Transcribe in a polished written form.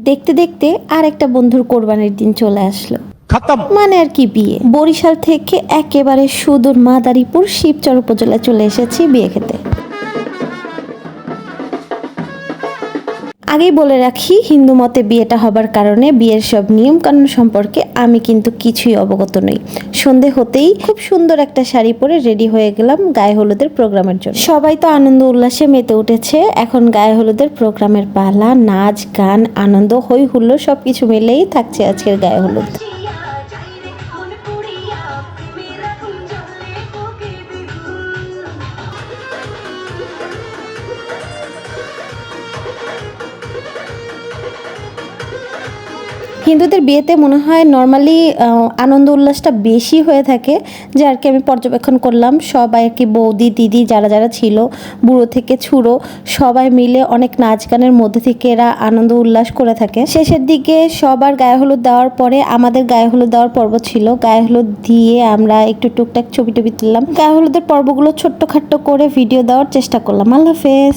দেখতে দেখতে আর একটা বন্ধুর কোরবানির দিন চলে আসলো। মানে আর কি বিয়ে। বরিশাল থেকে একেবারে সুদূর মাদারীপুর শিবচর উপজেলায় চলে এসেছি বিয়ে খেতে। আগেই বলে রাখি, হিন্দু মতে বিয়েটা হবার কারণে বিয়ের সব নিয়ম কানুন সম্পর্কে আমি কিন্তু কিছুই অবগত নই। সন্ধে হতেই খুব সুন্দর একটা শাড়ি পরে রেডি হয়ে গেলাম গায়ে হলুদের প্রোগ্রামের জন্য। সবাই তো আনন্দ উল্লাসে মেতে উঠেছে। এখন গায়ে হলুদের প্রোগ্রামের পালা, নাচ গান আনন্দ হই হুল্লোড় সবকিছু মিলেই থাকছে আজকের গায়ে হলুদ। হিন্দুদের বিয়েতে মনে হয় নর্মালি আনন্দ উল্লাসটা বেশি হয়ে থাকে, যে আর কি আমি পর্যবেক্ষণ করলাম। সবাই আর কি বৌদি দিদি যারা যারা ছিল, বুড়ো থেকে ছুড়ো সবাই মিলে অনেক নাচ গানের মধ্যে থেকে এরা আনন্দ উল্লাস করে থাকে। শেষের দিকে সবার গায়ে হলুদ দেওয়ার পরে আমাদের গায়ে হলুদ দেওয়ার পর্ব ছিল। গায়ে হলুদ দিয়ে আমরা একটু টুকটাক ছবি টবি তুললাম। গায়ে হলুদের পর্বগুলো ছোট্ট খাট্ট করে ভিডিও দেওয়ার চেষ্টা করলাম। আল্লাহ হাফেজ।